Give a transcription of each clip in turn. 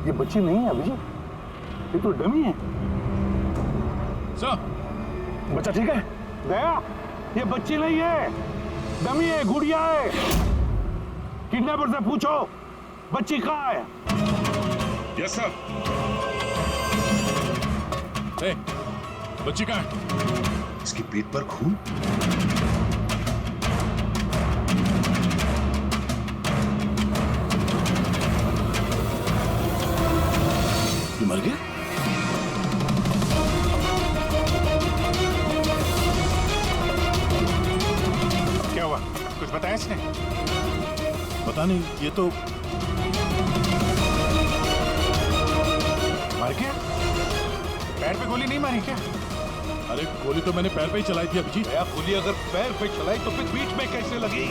ये बच्ची नहीं है अभिजीत, ये तो डमी है। सर, बच्चा ठीक है? दया, ये बच्ची नहीं है, डमी है, गुड़िया है। किडनैपर से पूछो बच्ची कहाँ है। Yes sir. बच्ची कहाँ है? इसके पेट पर खून। ये मर गया? क्या हुआ, कुछ बताया इसने? पता नहीं, ये तो मर गया? पैर पे गोली नहीं मारी क्या? अरे गोली तो मैंने पैर पे ही चलाई थी अभिजीत। दया, गोली अगर पैर पे चलाई तो फिर बीच में कैसे लगी?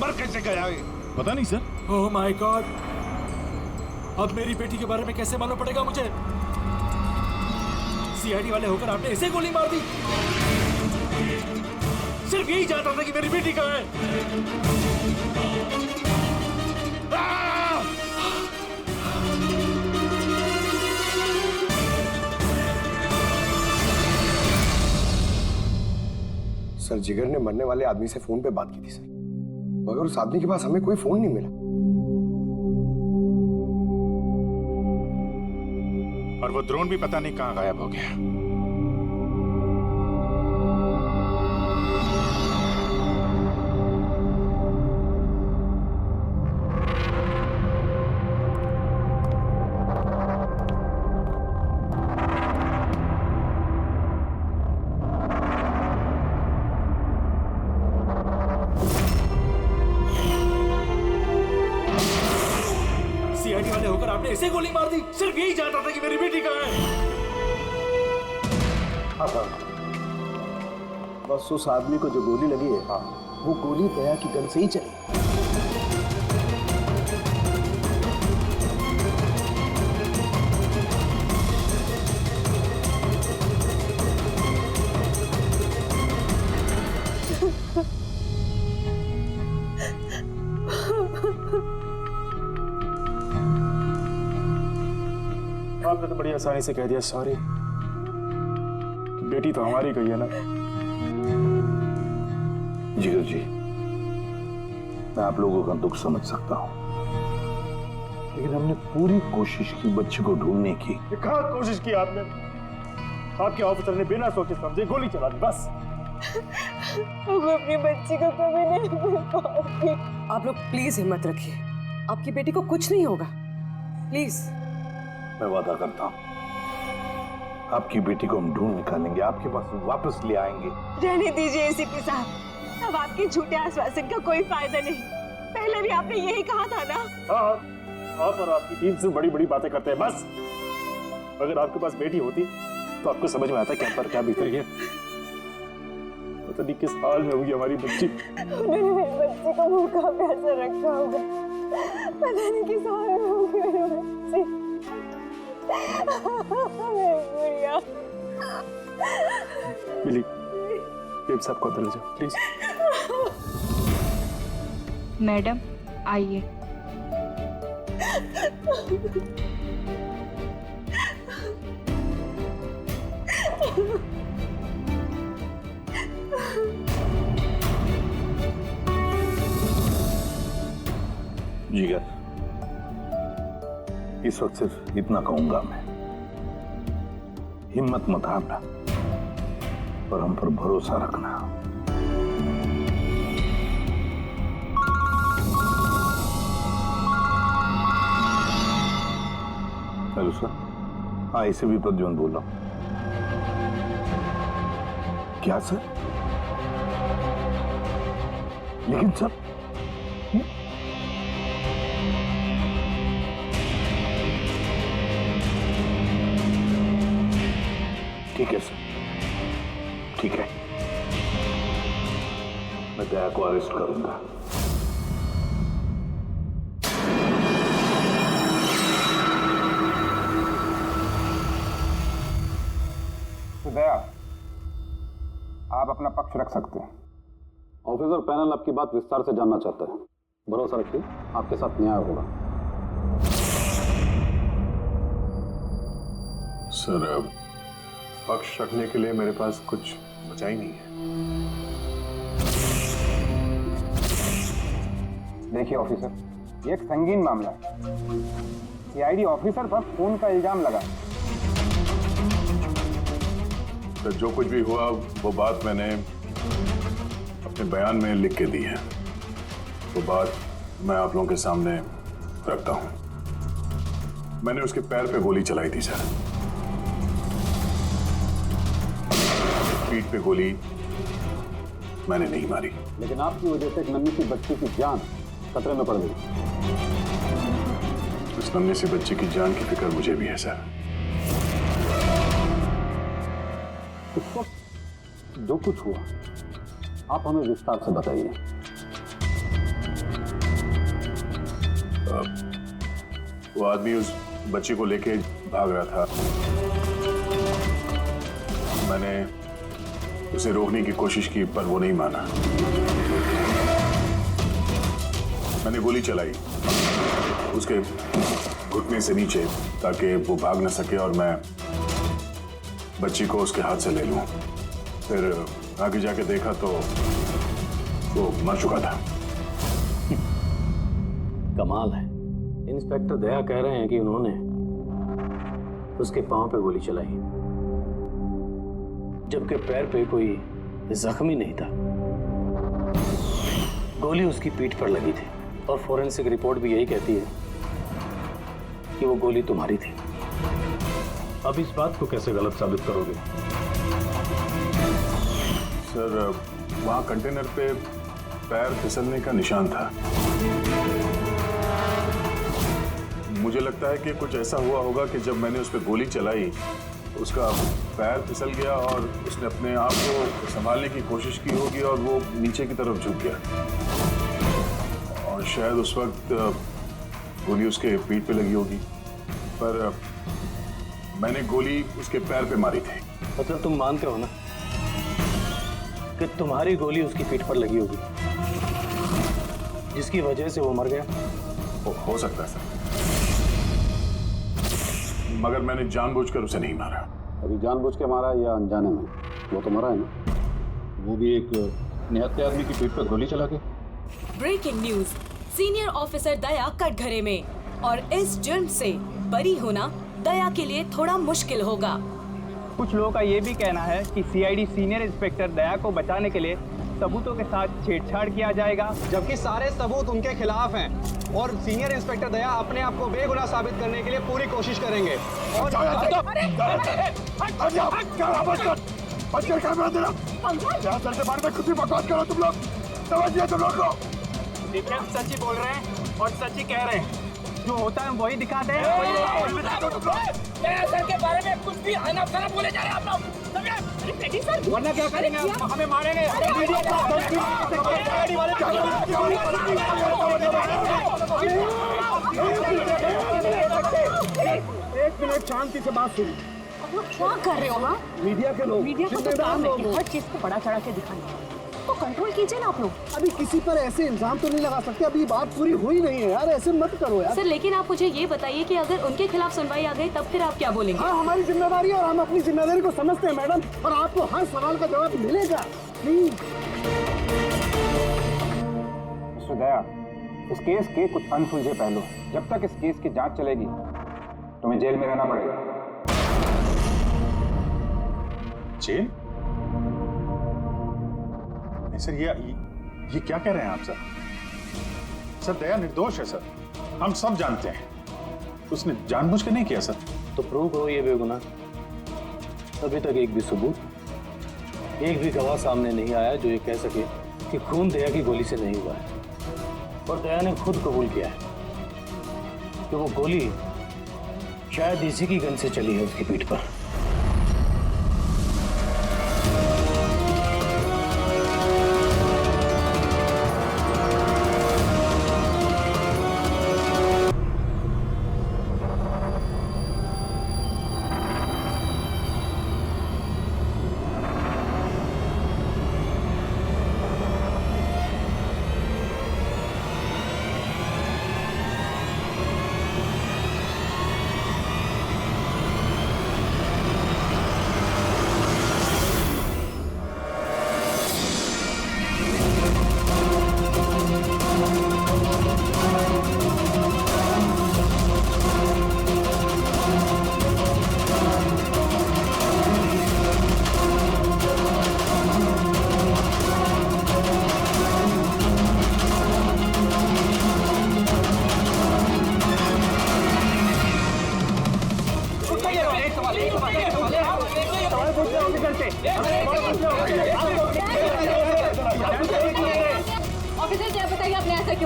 मर कैसे गया ये? पता नहीं सर। ओह माय गॉड, अब मेरी बेटी के बारे में कैसे मालूम पड़ेगा मुझे? सीआईडी वाले होकर आपने ऐसे गोली मार दी? सिर्फ यही जानता था कि मेरी बेटी कहाँ है। सर, जिगर ने मरने वाले आदमी से फोन पे बात की थी सर, मगर उस आदमी के पास हमें कोई फोन नहीं मिला। और वो ड्रोन भी पता नहीं कहाँ गायब हो गया। सीआईडी वाले होकर आपने ऐसे गोली मार दी? सिर्फ यही जानता था कि मेरी बेटी कहाँ है। हाँ, बस उस आदमी को जो गोली लगी है, वो गोली दया की गन से ही चली। आपने तो बड़ी आसानी से कह दिया सॉरी। बेटी तो हमारी गई है ना। जिगर जी, मैं आप लोगों का दुख समझ सकता हूं, लेकिन हमने पूरी कोशिश की बच्चे को ढूंढने की। कहाँ कोशिश की आपने? आपके ऑफिसर ने बिना सोचे समझे गोली चला दी बस। अब अपनी बच्ची को कभी नहीं मिल पाऊंगी। आप लोग प्लीज हिम्मत रखिए, आपकी बेटी को कुछ नहीं होगा, प्लीज। मैं वादा करता हूं, आपकी बेटी को हम ढूंढ निकालेंगे, आपके पास वापस ले आएंगे। रहने दीजिए एसीपी साहब, अब आपके झूठे आश्वासन का कोई फायदा नहीं। पहले भी आपने यही कहा था ना। हाँ, आप और आपकी टीम से बड़ी बड़ी बातें करते हैं बस। अगर आपके पास बेटी होती तो आपको समझ में आता क्या पर क्या बीत रही है। पता नहीं किस हाल में होगी हमारी बच्ची। मेरी बच्ची को भूखा प्यासा रखा होगा, पता नहीं किस हाल में होगी मेरी बच्ची। गुड़िया। मिली, बेब साहब को अंदर ले जाओ प्लीज। मैडम आइए। जिगर, इस वक्त सिर्फ इतना कहूंगा मैं, हिम्मत मत हारना और हम पर भरोसा रखना। Hello sir. हाँ, इसे भी प्रद्युम्न बोल रहा हूं। क्या सर? लेकिन सर, ठीक है सर, ठीक है, मैं दया को अरेस्ट करूंगा। तो दया, आप अपना पक्ष रख सकते हैं। ऑफिसर पैनल आपकी बात विस्तार से जानना चाहता है। भरोसा रखिए, आपके साथ न्याय होगा। सर पक्ष रखने के लिए मेरे पास कुछ बचा ही नहीं है। देखिए ऑफिसर, ये एक संगीन मामला है। सीआईडी ऑफिसर पर खून का इल्जाम लगा। तो जो कुछ भी हुआ वो बात मैंने अपने बयान में लिख के दी है। वो बात मैं आप लोगों के सामने रखता हूं। मैंने उसके पैर पे गोली चलाई थी सर। पीठ पे गोली मैंने नहीं मारी। लेकिन आपकी वजह से एक नन्ही सी बच्ची की जान खतरे में पड़ गई। उस नन्ही सी बच्ची की जान की फिक्र मुझे भी है सर। उस वक्त जो कुछ हुआ आप हमें विस्तार से बताइए। वो आदमी उस बच्ची को लेके भाग रहा था। मैंने उसे रोकने की कोशिश की पर वो नहीं माना। मैंने गोली चलाई उसके घुटने से नीचे ताकि वो भाग न सके और मैं बच्ची को उसके हाथ से ले लूं। फिर आगे जाके देखा तो वो मर चुका था। कमाल है, इंस्पेक्टर दया कह रहे हैं कि उन्होंने उसके पांव पे गोली चलाई जबकि पैर पे कोई जख्मी नहीं था। गोली उसकी पीठ पर लगी थी और फोरेंसिक रिपोर्ट भी यही कहती है कि वो गोली तुम्हारी थी। अब इस बात को कैसे गलत साबित करोगे? सर वहां कंटेनर पे पैर फिसलने का निशान था। मुझे लगता है कि कुछ ऐसा हुआ होगा कि जब मैंने उस पर गोली चलाई उसका पैर फिसल गया और उसने अपने आप को संभालने की कोशिश की होगी और वो नीचे की तरफ झुक गया और शायद उस वक्त गोली उसके पीठ पे लगी होगी। पर मैंने गोली उसके पैर पे मारी थी। मतलब तुम मानते हो ना कि तुम्हारी गोली उसकी पीठ पर लगी होगी जिसकी वजह से वो मर गया? हो सकता है सर, मगर मैंने जानबूझकर उसे नहीं मारा। अभी जानबूझ के मारा या अनजाने में? वो तो मरा है ना। वो भी एक निहत्थे आदमी की पीठ पर गोली चला के। ब्रेकिंग न्यूज, सीनियर ऑफिसर दया कटघरे में और इस जुर्म से बरी होना दया के लिए थोड़ा मुश्किल होगा। कुछ लोगों का ये भी कहना है कि सीआईडी सीनियर इंस्पेक्टर दया को बचाने के लिए सबूतों के साथ छेड़छाड़ किया जाएगा, जबकि सारे सबूत उनके खिलाफ हैं और सीनियर इंस्पेक्टर दया अपने आप को बेगुनाह साबित करने के लिए पूरी कोशिश करेंगे। और देखिए, सच ही बोल रहे हैं और सच ही कह रहे हैं। जो होता है वही दिखाते हैं। सर के बारे में कुछ भी अनअफसर बोले जा रहे हैं आप लोग। वरना क्या करेंगे? हमें मारेंगे। एक मिनट शांति से बात सुनिए। आप लोग क्या कर रहे हो? हाँ, मीडिया के लोग, मीडिया को तो काम है कि हर चीज को बड़ा चढ़ा के दिखाना, तो कंट्रोल कीजिए ना आप लोग। अभी किसी पर ऐसे इल्जाम तो नहीं लगा सकते। अभी बात पूरी हुई नहीं है यार, ऐसे मत करो यार। सर लेकिन आप मुझे ये बताइए कि अगर उनके खिलाफ सुनवाई आ गई तब फिर आप क्या बोलेंगे? हाँ, हमारी जिम्मेदारी है और हम अपनी जिम्मेदारी को समझते हैं मैडम, और आपको हर सवाल का जवाब मिलेगा। प्लीज मिस्टर दया, इस केस के कुछ अनसुलझे पहलू हैं। जब तक इस केस की जांच चलेगी तुम्हें जेल में रहना पड़ेगा। जेल? नहीं सर, ये क्या कह रहे हैं आप सर? सर दया निर्दोष है सर, हम सब जानते हैं। उसने जानबूझ के नहीं किया सर। तो प्रूव करो ये बेगुनाह। अभी तक एक भी सबूत, एक भी गवाह सामने नहीं आया जो ये कह सके कि खून दया की गोली से नहीं हुआ है। और दया ने खुद कबूल किया है कि वो गोली शायद इसी की गन से चली है उसकी पीठ पर।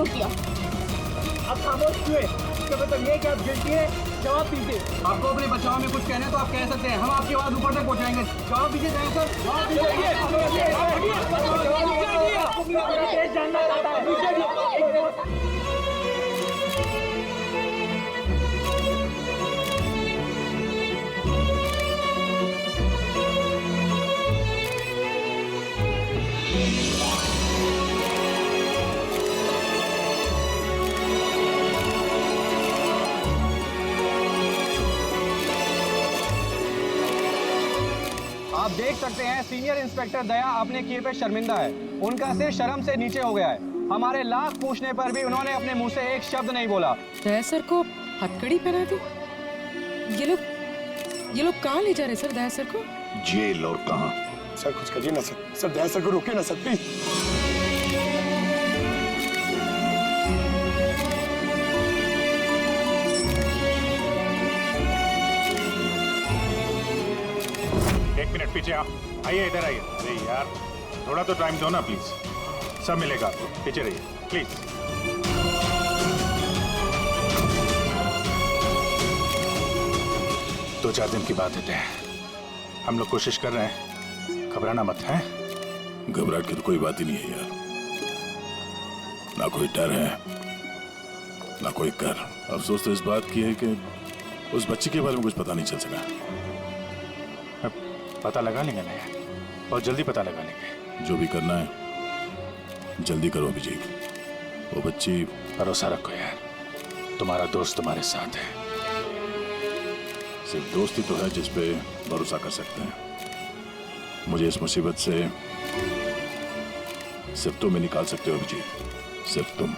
किया? आप खामोश क्यों हैं? इसका मतलब ये कि आप गिल्टी हैं? जवाब दीजिए। आपको अपने बचाव में कुछ कहना है तो आप कह सकते हैं, हम आपकी आवाज ऊपर तक पहुंचाएंगे। जवाब दीजिए दया सर, जवाब दीजिए। जानना चाहता है। आप देख सकते हैं सीनियर इंस्पेक्टर दया अपने किए पे शर्मिंदा है। उनका सिर शर्म से नीचे हो गया है। हमारे लाख पूछने पर भी उन्होंने अपने मुंह से एक शब्द नहीं बोला। दया सर को हथकड़ी पहना दी? ये लोग कहाँ ले जा रहे सर दया सर को? जेल और कहाँ? सर कुछ करिए ना सर दया सर को रोकिए ना सर प्लीज। एक मिनट पीछे आप आइए, इधर आइए। अरे यार थोड़ा तो टाइम दो ना प्लीज, सब मिलेगा आपको। पीछे रहिए प्लीज। 2-4 दिन की बात है, हम लोग कोशिश कर रहे हैं, घबराना मत है। घबराहट की तो कोई बात ही नहीं है यार, ना कोई डर है ना कोई कर। अफसोस तो इस बात की है कि उस बच्ची के बारे में कुछ पता नहीं चल सका। पता लगा लेंगे ना यार, बहुत जल्दी पता लगा लेंगे। जो भी करना है जल्दी करो अभिजीत। वो बच्ची, भरोसा रखो यार, तुम्हारा दोस्त तुम्हारे साथ है। सिर्फ दोस्ती तो है जिस पे भरोसा कर सकते हैं। मुझे इस मुसीबत से सिर्फ तुम ही निकाल सकते हो अभिजीत, सिर्फ तुम।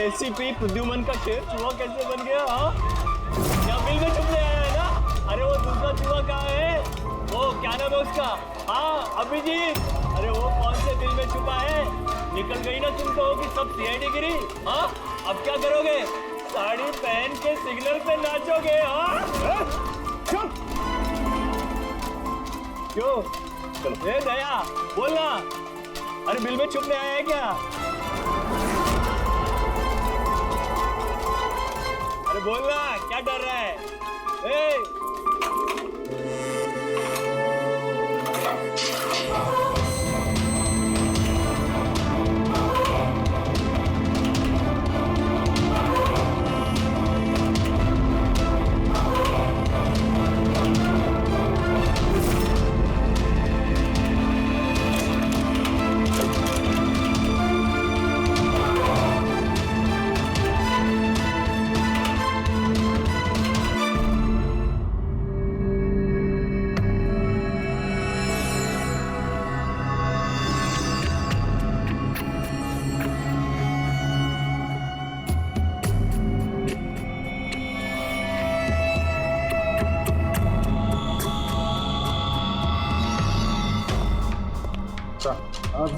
एसीपी प्रद्युमन का शेर चूहा कैसे बन गया? हाँ, क्या बिल में छुपने आया है ना? अरे वो दूसरा चूहा कहाँ है? वो क्या नाम है उसका? हाँ अभिजीत। अरे वो कौन से बिल में छुपा है? निकल गई ना तुम कहो कि सब सीआईडी गिरी। हाँ, अब क्या करोगे? साड़ी पहन के सिग्नल पे नाचोगे? हाँ, क्यों? चलो ए दया बोलना। अरे बिल में छुपने आया है क्या? अरे बोलना, क्या डर रहा है?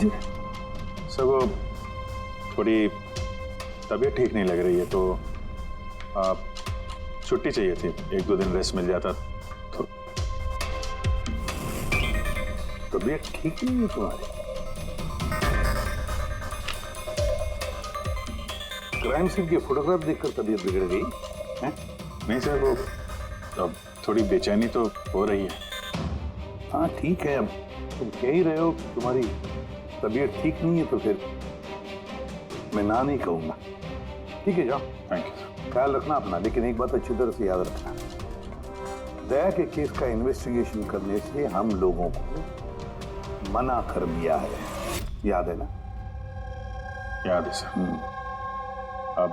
लीजिए। सर वो थोड़ी तबीयत ठीक नहीं लग रही है, तो छुट्टी चाहिए थी, 1-2 दिन रेस्ट मिल जाता तो। तबीयत ठीक नहीं है तुम्हारी? क्राइम सीन के फोटोग्राफ देखकर तबीयत बिगड़ गई है? नहीं सर, वो अब थोड़ी बेचैनी तो हो रही है। हाँ ठीक है, अब तुम कह ही रहे हो तुम्हारी तबीयत ठीक नहीं है, तो फिर मैं ना नहीं कहूंगा। ठीक है, जाओ। Thank you sir. ख्याल रखना अपना, लेकिन एक बात अच्छी तरह से याद रखना, दया के केस का इन्वेस्टिगेशन करने से हम लोगों को मना कर दिया है, याद है ना? याद है सर। अब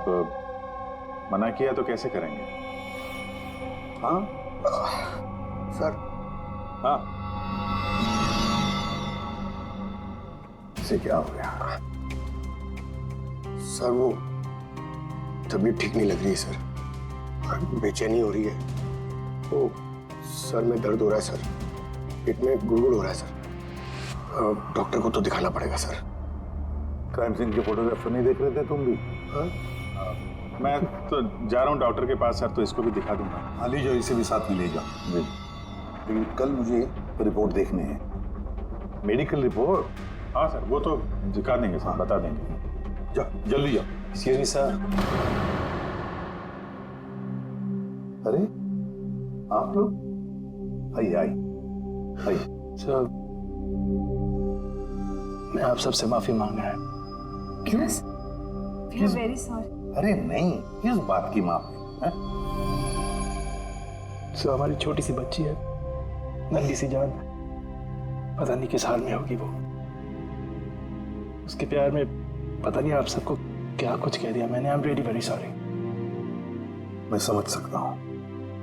मना किया तो कैसे करेंगे? हाँ सर। हाँ, इसे क्या हो गया? सर वो तबीयत ठीक नहीं लग रही है सर, बेचैनी हो रही है, वो सर में दर्द हो रहा है सर, पेट में गुड़गुड़ हो रहा है सर, डॉक्टर को तो दिखाना पड़ेगा सर। क्राइम सीन के फोटोग्राफर नहीं देख रहे थे तुम भी? हाँ? मैं तो जा रहा हूँ डॉक्टर के पास सर, तो इसको भी दिखा दूंगा। हाँ ले जाओ, इसे भी साथ में ले जाओ। जी, लेकिन कल मुझे रिपोर्ट देखनी है, मेडिकल रिपोर्ट। हाँ सर, वो तो दिखा देंगे सर, बता देंगे। जाओ जल्दी जाओ। Excuse me sir. अरे आप लोग आइए आइए आइए। सर मैं आप सबसे माफी मांग रहा हूँ। क्यों? Very sorry. अरे नहीं, किस बात की माफी है? सर हमारी छोटी सी बच्ची है, नन्ही सी जान, पता नहीं किस हाल में होगी वो। उसके प्यार में पता नहीं आप सबको क्या कुछ कह दिया मैंने। I am really very sorry. मैं समझ सकता हूँ,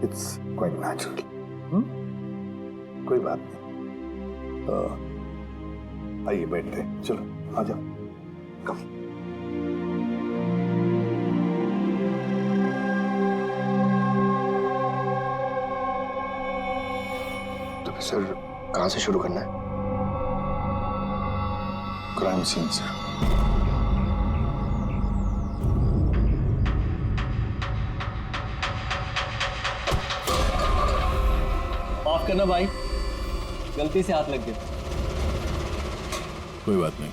इट्स क्वाइट नेचुरल। कोई बात नहीं। आइए बैठते हैं, चलो आ जाओ। कम। तो फिर सर कहाँ से शुरू करना है? क्राइम सीन से। माफ करना भाई, गलती से हाथ लग गया। कोई बात नहीं।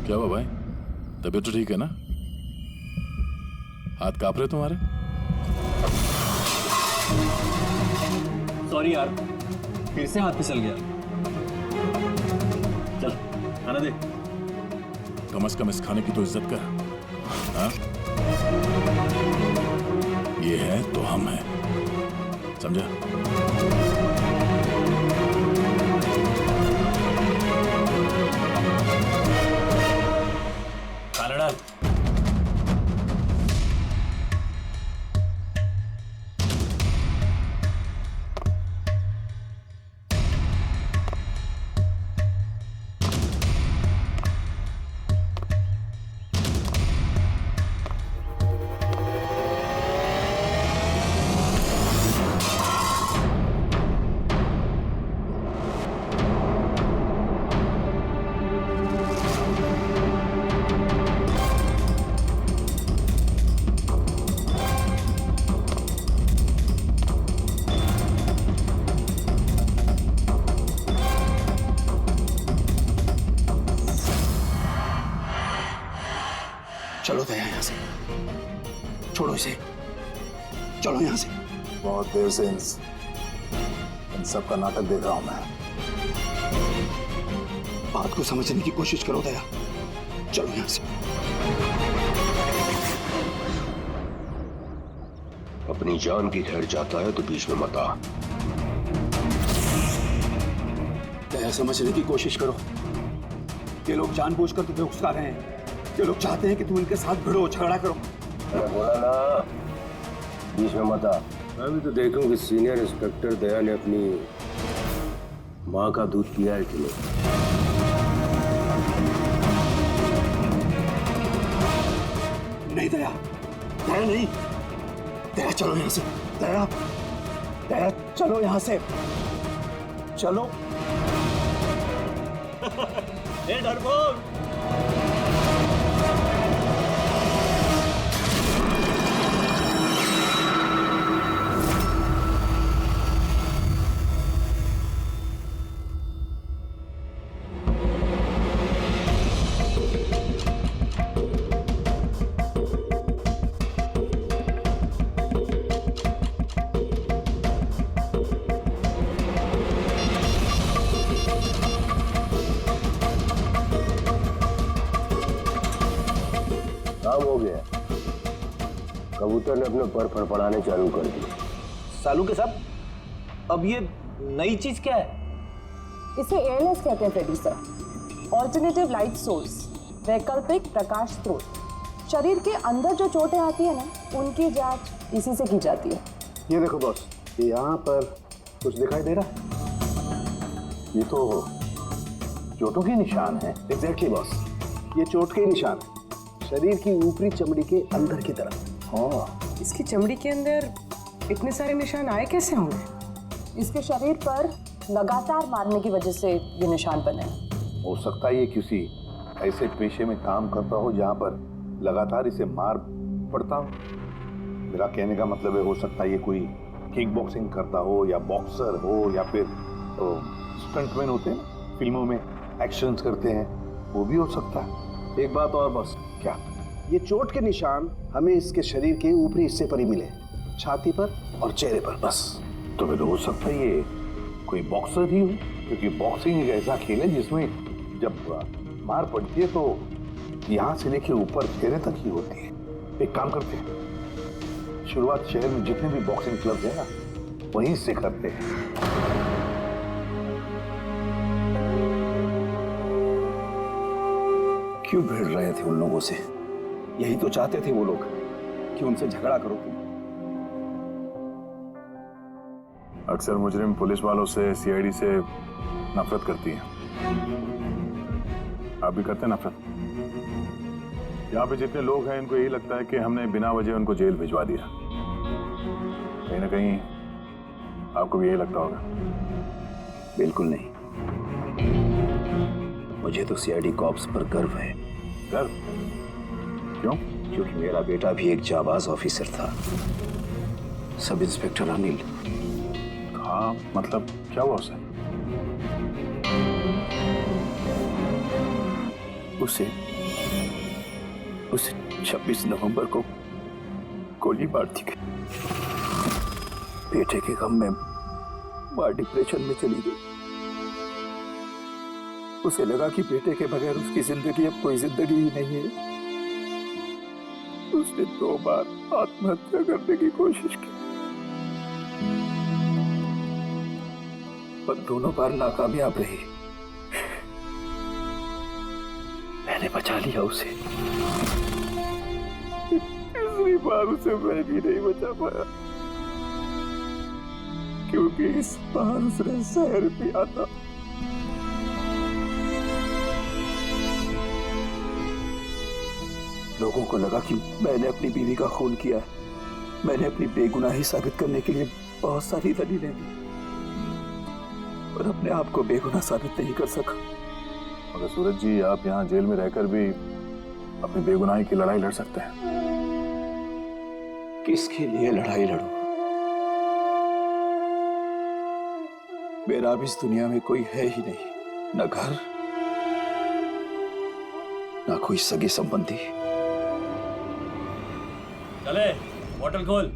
क्या हुआ भाई, तबीयत तो ठीक है ना? हाथ कांप रहे तुम्हारे? सॉरी यार, फिर से हाथ फिसल गया। चल खाना दे। कम से कम इस खाने की तो इज्जत कर। हाँ? ये है तो हम हैं, समझा? खाना डाल। चलो दया यहाँ से, छोड़ो इसे, चलो यहाँ से। बहुत देर से इन सब का नाटक देख रहा हूं मैं। बात को समझने की कोशिश करो दया। चलो यहाँ से। अपनी जान की खैर चाहता है तो बीच में मत आ। दया समझने की कोशिश करो। ये लोग जानबूझकर तुम्हें उकसा रहे हैं। ये लोग चाहते हैं कि तुम इनके साथ भिड़ो, झगड़ा करो। मैंने बोला ना, बीच में मत आ। मैं भी तो देखूं कि सीनियर इंस्पेक्टर दया ने अपनी माँ का दूध पिया है कि नहीं। नहीं दया, दया नहीं। दया चलो यहाँ से। दया, दया चलो यहाँ से। चलो। ए डरपोक। काम हो गया। कबूतर ने अपने पर फड़फड़ाने चालू कर दिए। सालू के साहब, अब ये नई चीज क्या है? इसे एएलएस कहते हैं Freddie sir, alternative light source, वैकल्पिक प्रकाश स्रोत। शरीर के अंदर जो चोटें आती है ना, उनकी जांच इसी से की जाती है। ये देखो बॉस, ये यहाँ पर कुछ दिखाई दे रहा है? ये तो चोटों के निशान है। एग्जैक्टली बॉस, ये चोट के निशान है, शरीर की ऊपरी चमड़ी के अंदर की तरफ। हाँ, इसकी चमड़ी के अंदर इतने सारे निशान आए कैसे होंगे? इसके शरीर पर लगातार मारने की वजह से ये निशान बने हैं। हो सकता है ये किसी ऐसे पेशे में काम करता हो जहाँ पर लगातार इसे मार पड़ता हो। मेरा कहने का मतलब है, हो सकता है ये कोई किक बॉक्सिंग करता हो, या बॉक्सर हो, या फिर स्टंटमैन होते हैं फिल्मों में एक्शंस करते हैं, वो भी हो सकता है। एक बात और बस, क्या? ये चोट के निशान हमें इसके शरीर के ऊपरी हिस्से पर ही मिले, छाती पर और चेहरे पर बस। तो फिर हो सकता है ये कोई बॉक्सर ही हो, क्योंकि बॉक्सिंग एक ऐसा खेल है जिसमें जब मार पड़ती है तो यहाँ से लेके ऊपर चेहरे तक ही होती है। एक काम करते हैं, शुरुआत शहर में जितने भी बॉक्सिंग क्लब है ना, वहीं से करते हैं। क्यों भिड़ रहे थे उन लोगों से? यही तो चाहते थे वो लोग कि उनसे झगड़ा करो तुम। अक्सर मुजरिम पुलिस वालों से, सीआईडी से नफरत करती है। आप भी करते हैं नफरत? यहाँ पे जितने लोग हैं, इनको यही लगता है कि हमने बिना वजह उनको जेल भिजवा दिया। कहीं ना कहीं आपको भी यही लगता होगा। बिल्कुल नहीं, मुझे तो सीआईडी कॉप्स पर गर्व है। गर्व? क्यों? क्योंकि मेरा बेटा भी एक जाबाज ऑफिसर था, सब इंस्पेक्टर अनिल। हाँ, मतलब क्या हुआ उसे? उसे 26 नवंबर को गोली मार दी गई। बेटे के गम में मां डिप्रेशन में चली गई। उसे लगा कि बेटे के बगैर उसकी जिंदगी अब कोई जिंदगी ही नहीं है। उसने 2 बार आत्महत्या करने की कोशिश की, पर दोनों बार नाकामयाब रही। मैंने बचा लिया उसे। तीसरी बार उसे मैं भी नहीं बचा पाया, क्योंकि इस बार उसने जहर पिया था। लोगों को लगा कि मैंने अपनी बीवी का खून किया है। मैंने अपनी बेगुनाही साबित करने के लिए बहुत सारी दलीलें दी, पर अपने आप को बेगुनाह साबित नहीं कर सका। मगर सूरज जी, आप यहाँ जेल में रहकर भी अपनी बेगुनाही की लड़ाई लड़ सकते हैं। किसके लिए लड़ाई लड़ूं? मेरा अब इस दुनिया में कोई है ही नहीं, न घर, न कोई सगे संबंधी। चले, बोतल खोल।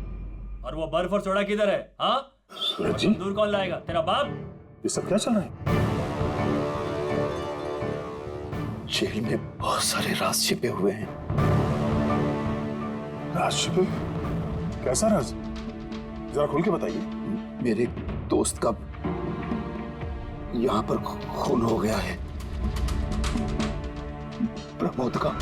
और वो बर्फ और सोडा किधर है? हाँ, सूरज जी, दूर कौन लाएगा? तेरा बाप? ये सब क्या चल रहा है? जेल में बहुत सारे राज छिपे हुए हैं। राज छिपे? कैसा राज? जरा खोल के बताइए। मेरे दोस्त का यहाँ पर खून हो गया है, प्रमोद का।